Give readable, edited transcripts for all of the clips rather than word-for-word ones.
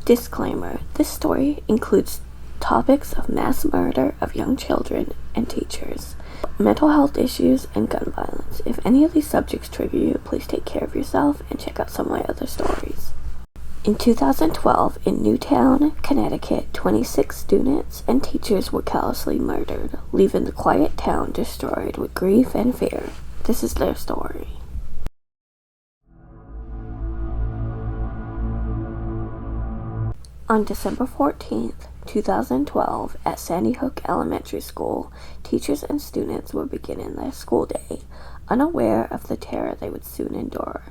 Disclaimer: this story includes topics of mass murder of young children and teachers, mental health issues, and gun violence. If any of these subjects trigger you, please take care of yourself and check out some of my other stories. In 2012, in Newtown, Connecticut, 26 students and teachers were callously murdered, leaving the quiet town destroyed with grief and fear. This is their story. On December 14th, 2012, at Sandy Hook Elementary School, teachers and students were beginning their school day, unaware of the terror they would soon endure.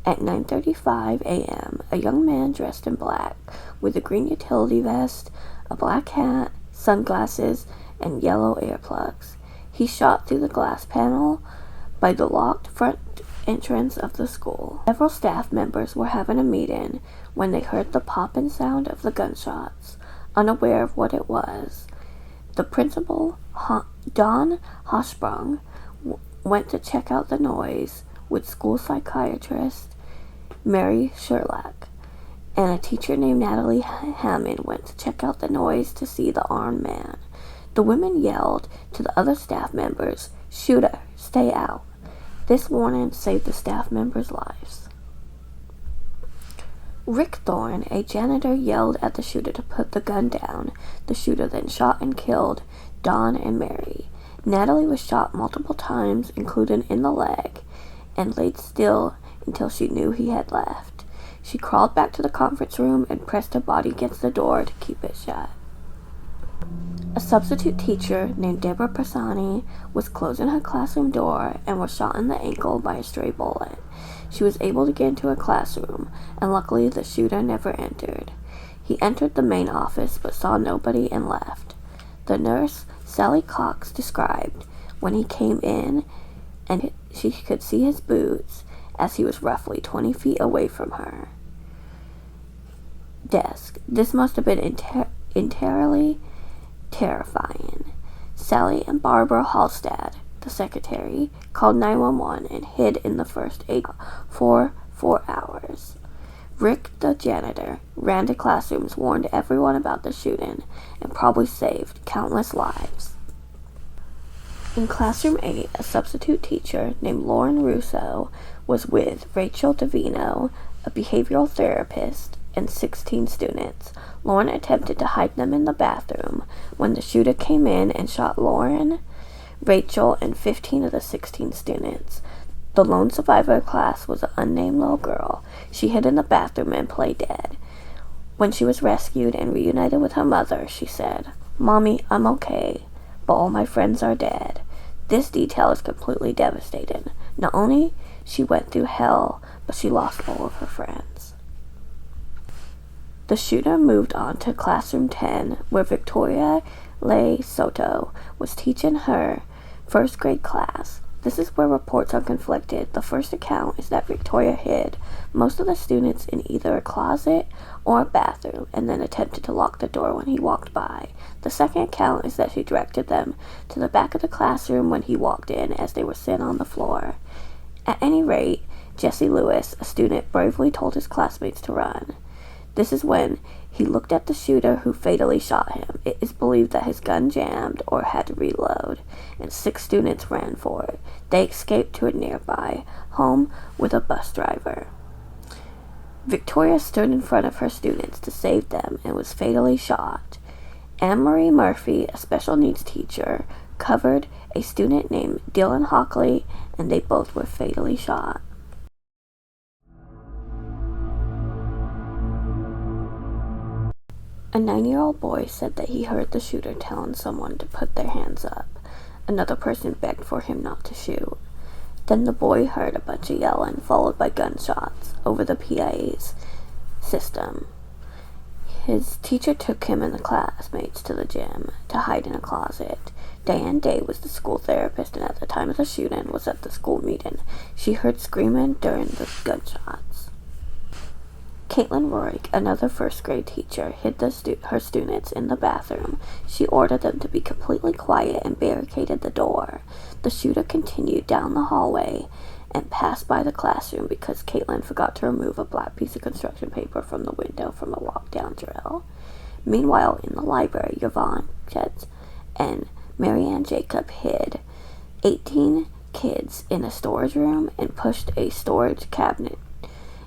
At 9:35 a.m., a young man dressed in black, with a green utility vest, a black hat, sunglasses, and yellow earplugs. He shot through the glass panel by the locked front entrance of the school. Several staff members were having a meeting when they heard the popping sound of the gunshots, unaware of what it was. The principal, Don Hochsprung, went to check out the noise with school psychiatrist Mary Sherlock, and a teacher named Natalie Hammond went to check out the noise to see the armed man. The women yelled to the other staff members, "Shooter, stay out." This warning saved the staff members' lives. Rick Thorne, a janitor, yelled at the shooter to put the gun down. The shooter then shot and killed Don and Mary. Natalie was shot multiple times, including in the leg, and laid still until she knew he had left. She crawled back to the conference room and pressed her body against the door to keep it shut. A substitute teacher named Deborah Persani was closing her classroom door and was shot in the ankle by a stray bullet. She was able to get into her classroom, and luckily the shooter never entered. He entered the main office but saw nobody and left. The nurse, Sally Cox, described when he came in, and she could see his boots as he was roughly 20 feet away from her desk. This must have been entirely terrifying. Sally and Barbara Hallstad, the secretary, called 911 and hid in the first aid for 4 hours. Rick, the janitor, ran to classrooms, warned everyone about the shooting, and probably saved countless lives. In Classroom 8, a substitute teacher named Lauren Russo was with Rachel Davino, a behavioral therapist, and 16 students. Lauren attempted to hide them in the bathroom when the shooter came in and shot Lauren, Rachel, and 15 of the 16 students. The lone survivor of class was an unnamed little girl. She hid in the bathroom and played dead. When she was rescued and reunited with her mother, she said, "Mommy, I'm okay, but all my friends are dead." This detail is completely devastating. Not only she went through hell, but she lost all of her friends. The shooter moved on to Classroom 10, where Victoria Leigh Soto was teaching her first grade class. This is where reports are conflicted. The first account is that Victoria hid most of the students in either a closet or a bathroom and then attempted to lock the door when he walked by. The second account is that she directed them to the back of the classroom when he walked in as they were sitting on the floor. At any rate, Jesse Lewis, a student, bravely told his classmates to run. This is when he looked at the shooter who fatally shot him. It is believed that his gun jammed or had to reload, and 6 students ran for it. They escaped to a nearby home with a bus driver. Victoria stood in front of her students to save them and was fatally shot. Anne-Marie Murphy, a special needs teacher, covered a student named Dylan Hockley, and they both were fatally shot. A 9-year-old boy said that he heard the shooter telling someone to put their hands up. Another person begged for him not to shoot. Then the boy heard a bunch of yelling, followed by gunshots over the PA's system. His teacher took him and the classmates to the gym to hide in a closet. Diane Day was the school therapist, and at the time of the shooting was at the school meeting. She heard screaming during the gunshots. Caitlin Roig, another first-grade teacher, hid her students in the bathroom. She ordered them to be completely quiet and barricaded the door. The shooter continued down the hallway and passed by the classroom because Caitlin forgot to remove a black piece of construction paper from the window from a lockdown drill. Meanwhile, in the library, Yvonne Chetz and Marianne Jacob hid 18 kids in a storage room and pushed a storage cabinet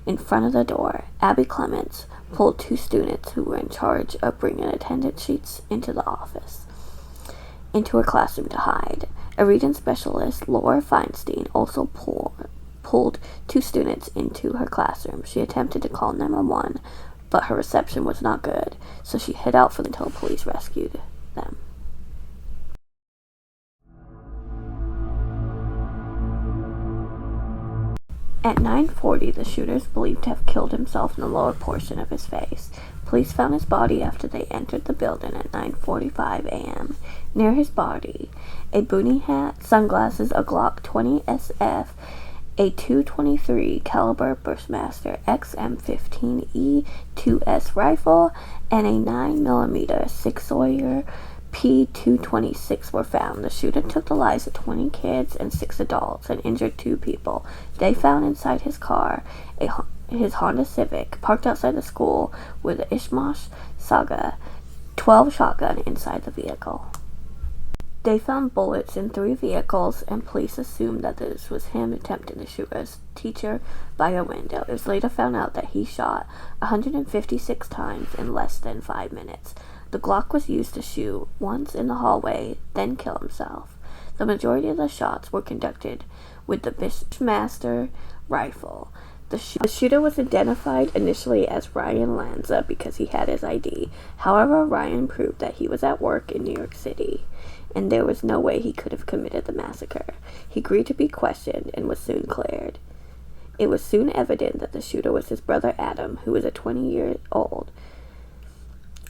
in front of the door. Abby Clements pulled 2 students who were in charge of bringing attendance sheets into her classroom to hide. A reading specialist, Laura Feinstein, also pulled 2 students into her classroom. She attempted to call 911, but her reception was not good, so she hid out until police rescued them. At 9:40, the shooter is believed to have killed himself in the lower portion of his face. Police found his body after they entered the building at 9:45 a.m. Near his body, a boonie hat, sunglasses, a Glock 20 SF, a .223 caliber Bushmaster XM15E2S rifle, and a 9mm Sig Sauer P226 were found. The shooter took the lives of 20 kids and 6 adults and injured 2 people. They found inside his car his Honda Civic parked outside the school with the Ishmash Saga 12 shotgun inside the vehicle. They found bullets in 3 vehicles, and police assumed that this was him attempting to shoot a teacher by a window. It was later found out that he shot 156 times in less than 5 minutes. The Glock was used to shoot once in the hallway, then kill himself. The majority of the shots were conducted with the Bushmaster rifle. The shooter was identified initially as Ryan Lanza because he had his ID. However, Ryan proved that he was at work in New York City, and there was no way he could have committed the massacre. He agreed to be questioned and was soon cleared. It was soon evident that the shooter was his brother Adam, who was 20-year-old.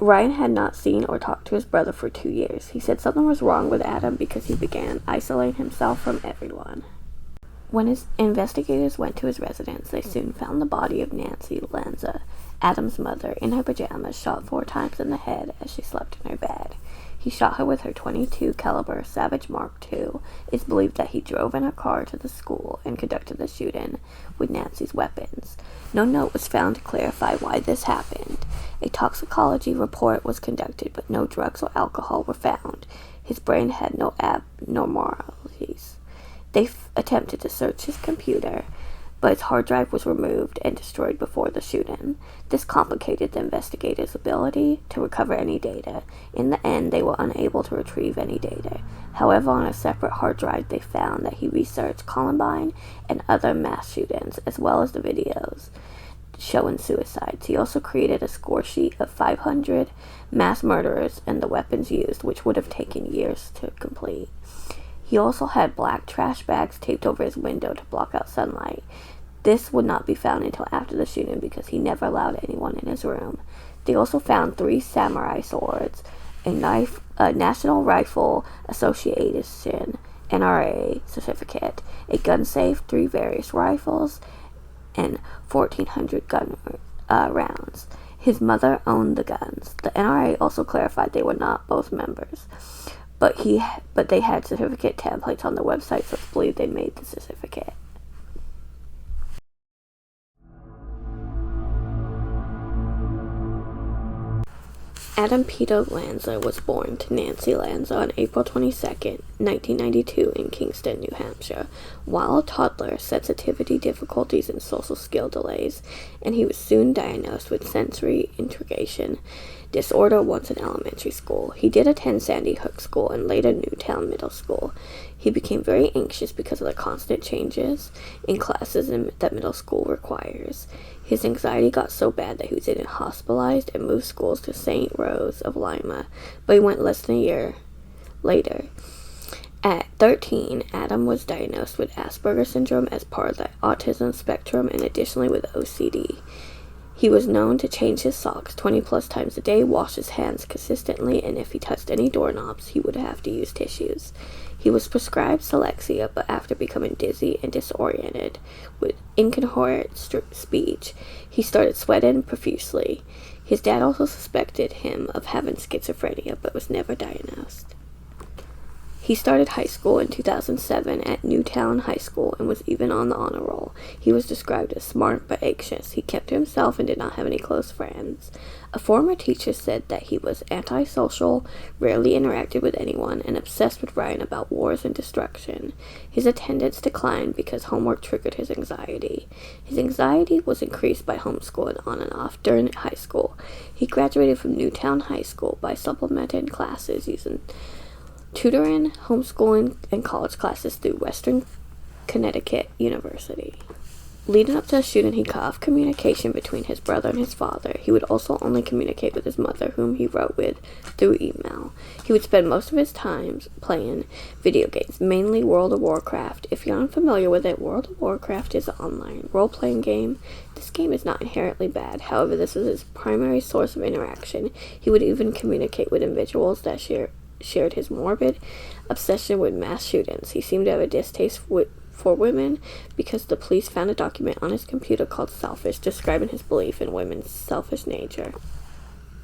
Ryan had not seen or talked to his brother for 2 years. He said something was wrong with Adam because he began isolating himself from everyone. When his investigators went to his residence, they soon found the body of Nancy Lanza, Adam's mother, in her pajamas, shot 4 times in the head as she slept in her bed. He shot her with her .22 caliber Savage Mark II. It's believed that he drove in a car to the school and conducted the shooting with Nancy's weapons. No note was found to clarify why this happened. A toxicology report was conducted, but no drugs or alcohol were found. His brain had no abnormalities. They attempted to search his computer, but his hard drive was removed and destroyed before the shooting. This complicated the investigators' ability to recover any data. In the end, they were unable to retrieve any data. However, on a separate hard drive, they found that he researched Columbine and other mass shootings, as well as the videos showing suicides. He also created a score sheet of 500 mass murderers and the weapons used, which would have taken years to complete. He also had black trash bags taped over his window to block out sunlight. This would not be found until after the shooting because he never allowed anyone in his room. They also found 3 samurai swords, a knife, a National Rifle Association NRA certificate, a gun safe, 3 various rifles, and 1,400 gun rounds. His mother owned the guns. The NRA also clarified they were not both members, but they had certificate templates on the website, so it's believed they made the certificate. Adam Peter Lanza was born to Nancy Lanza on April 22, 1992 in Kingston, New Hampshire. While a toddler, sensitivity difficulties and social skill delays, and he was soon diagnosed with sensory integration disorder once in elementary school. He did attend Sandy Hook School and later Newtown Middle School. He became very anxious because of the constant changes in classes that middle school requires. His anxiety got so bad that he was either hospitalized and moved schools to St. Rose of Lima, but he went less than a year later. At 13, Adam was diagnosed with Asperger's syndrome as part of the autism spectrum and additionally with OCD. He was known to change his socks 20 plus times a day, wash his hands consistently, and if he touched any doorknobs, he would have to use tissues. He was prescribed Celexa, but after becoming dizzy and disoriented with incoherent speech, he started sweating profusely. His dad also suspected him of having schizophrenia, but was never diagnosed. He started high school in 2007 at Newtown High School and was even on the honor roll. He was described as smart but anxious. He kept to himself and did not have any close friends. A former teacher said that he was antisocial, rarely interacted with anyone, and obsessed with writing about wars and destruction. His attendance declined because homework triggered his anxiety. His anxiety was increased by homeschooling on and off during high school. He graduated from Newtown High School by supplementing classes using tutoring, homeschooling, and college classes through Western Connecticut University. Leading up to the shooting, he cut off communication between his brother and his father. He would also only communicate with his mother, whom he wrote with through email. He would spend most of his time playing video games, mainly World of Warcraft. If you're unfamiliar with it, World of Warcraft is an online role-playing game. This game is not inherently bad. However, this is his primary source of interaction. He would even communicate with individuals that shared his morbid obsession with mass shootings. He seemed to have a distaste for women because the police found a document on his computer called Selfish, describing his belief in women's selfish nature.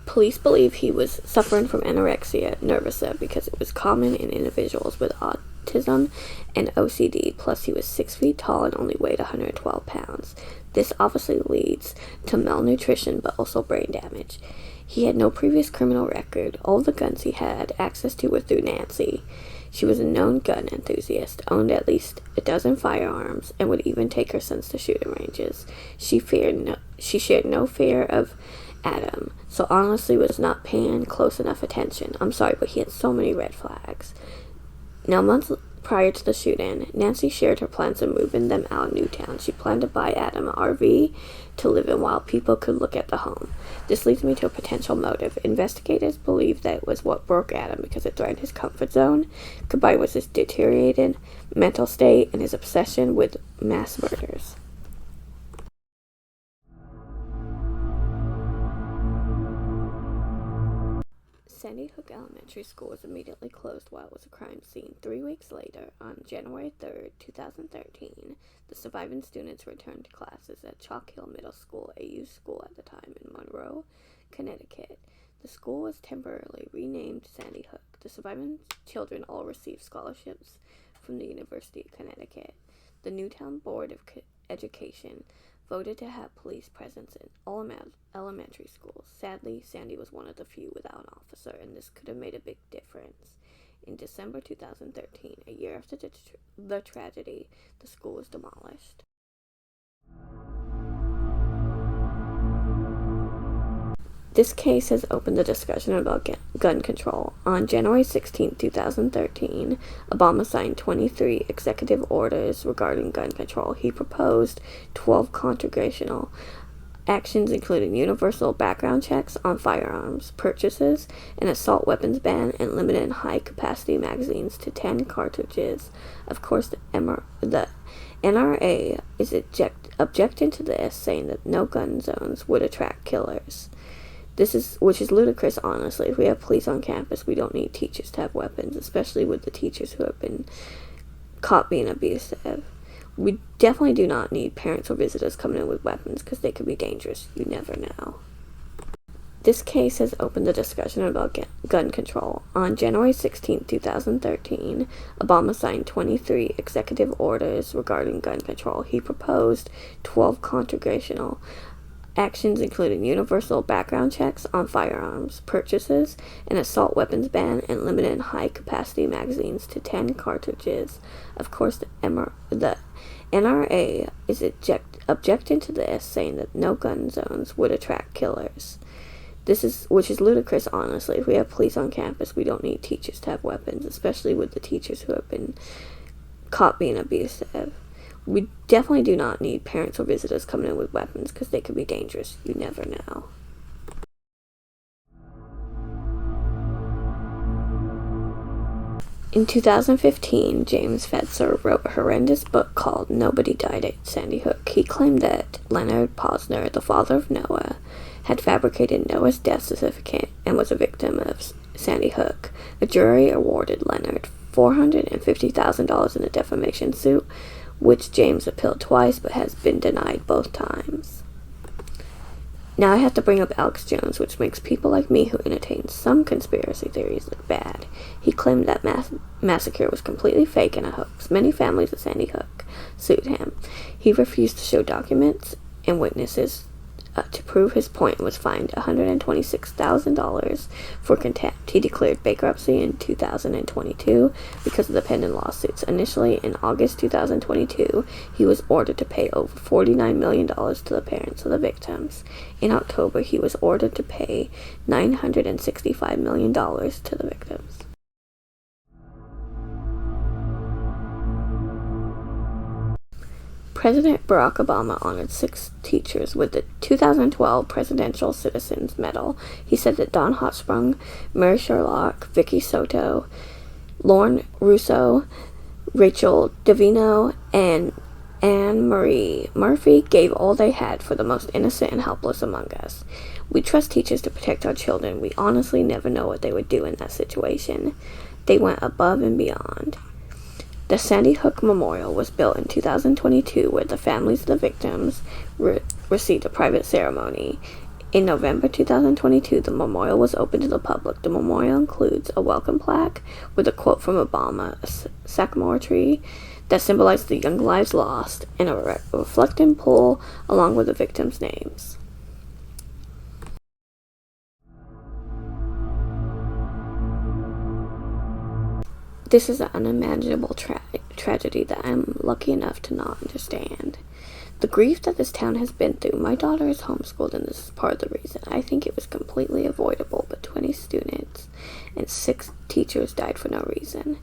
Police believe he was suffering from anorexia nervosa because it was common in individuals with autism and OCD, plus he was 6 feet tall and only weighed 112 pounds. This obviously leads to malnutrition but also brain damage. He had no previous criminal record. All the guns he had access to were through Nancy. She was a known gun enthusiast, owned at least a dozen firearms, and would even take her sons to shooting ranges. She shared no fear of Adam, so honestly was not paying close enough attention. I'm sorry, but he had so many red flags. Now, months prior to the shooting, Nancy shared her plans of moving them out of Newtown. She planned to buy Adam an RV to live in while people could look at the home. This leads me to a potential motive. Investigators believe that it was what broke Adam because it threatened his comfort zone, combined with his deteriorated mental state and his obsession with mass murders. Sandy Hook Elementary School was immediately closed while it was a crime scene. 3 weeks later, on January 3rd, 2013, the surviving students returned to classes at Chalk Hill Middle School, a youth school at the time in Monroe, Connecticut. The school was temporarily renamed Sandy Hook. The surviving children all received scholarships from the University of Connecticut. The Newtown Board of Education voted to have police presence in all elementary schools. Sadly, Sandy was one of the few without an officer, and this could have made a big difference. In December 2013, a year after the tragedy, the school was demolished. This case has opened the discussion about gun control. On January 16, 2013, Obama signed 23 executive orders regarding gun control. He proposed 12 congressional actions, including universal background checks on firearms purchases, an assault weapons ban, and limiting high-capacity magazines to 10 cartridges. Of course, the NRA is objecting to this, saying that no gun zones would attract killers. Which is ludicrous, honestly. If we have police on campus, we don't need teachers to have weapons, especially with the teachers who have been caught being abusive. We definitely do not need parents or visitors coming in with weapons because they could be dangerous. You never know. This case has opened the discussion about gun control. On January 16, 2013, Obama signed 23 executive orders regarding gun control. He proposed 12 congressional actions, including universal background checks on firearms purchases, an assault weapons ban, and limiting high-capacity magazines to 10 cartridges. Of course, the NRA is objecting to this, saying that no gun zones would attract killers. Which is ludicrous, honestly. If we have police on campus, we don't need teachers to have weapons, especially with the teachers who have been caught being abusive. We definitely do not need parents or visitors coming in with weapons because they could be dangerous. You never know. In 2015, James Fetzer wrote a horrendous book called Nobody Died at Sandy Hook. He claimed that Leonard Posner, the father of Noah, had fabricated Noah's death certificate and was a victim of Sandy Hook. A jury awarded Leonard $450,000 in a defamation suit, which James appealed twice but has been denied both times. Now I have to bring up Alex Jones, which makes people like me who entertain some conspiracy theories look bad. He claimed that massacre was completely fake and a hoax. Many families of Sandy Hook sued him. He refused to show documents and witnesses to prove his point, and was fined $126,000 for contempt. He declared bankruptcy in 2022 because of the pending lawsuits. Initially, in August 2022, he was ordered to pay over $49 million to the parents of the victims. In October, he was ordered to pay $965 million to the victims. President Barack Obama honored 6 teachers with the 2012 Presidential Citizens Medal. He said that Don Hochsprung, Mary Sherlock, Vicky Soto, Lauren Russo, Rachel Davino, and Anne Marie Murphy gave all they had for the most innocent and helpless among us. We trust teachers to protect our children. We honestly never know what they would do in that situation. They went above and beyond. The Sandy Hook Memorial was built in 2022, where the families of the victims received a private ceremony. In November 2022, the memorial was open to the public. The memorial includes a welcome plaque with a quote from Obama, a sycamore tree that symbolized the young lives lost, and a reflecting pool along with the victims' names. This is an unimaginable tragedy that I'm lucky enough to not understand. The grief that this town has been through. My daughter is homeschooled, and this is part of the reason. I think it was completely avoidable, but 20 students and 6 teachers died for no reason.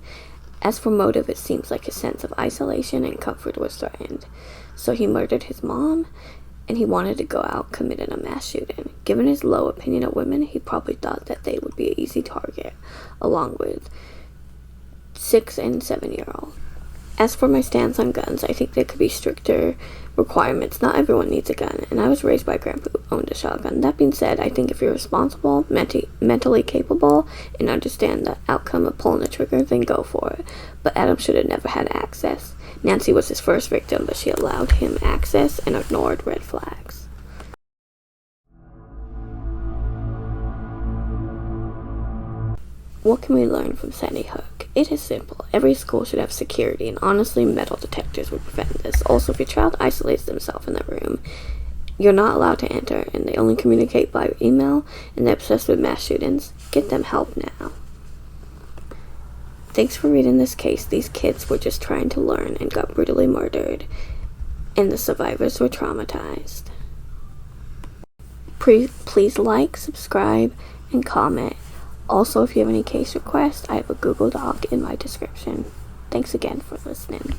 As for motive, it seems like his sense of isolation and comfort was threatened. So he murdered his mom, and he wanted to go out committing a mass shooting. Given his low opinion of women, he probably thought that they would be an easy target, along with 6 and 7-year-olds. As for my stance on guns, I think there could be stricter requirements. Not everyone needs a gun, and I was raised by a grandpa who owned a shotgun. That being said, I think if you're responsible, mentally capable, and understand the outcome of pulling the trigger, then go for it. But Adam should have never had access. Nancy was his first victim, but she allowed him access and ignored red flags. What can we learn from Sandy Hook? It is simple. Every school should have security, and honestly, metal detectors would prevent this. Also, if your child isolates themselves in their room, you're not allowed to enter, and they only communicate by email, and they're obsessed with mass shootings. Get them help now. Thanks for reading this case. These kids were just trying to learn and got brutally murdered, and the survivors were traumatized. Please like, subscribe, and comment. Also, if you have any case requests, I have a Google Doc in my description. Thanks again for listening.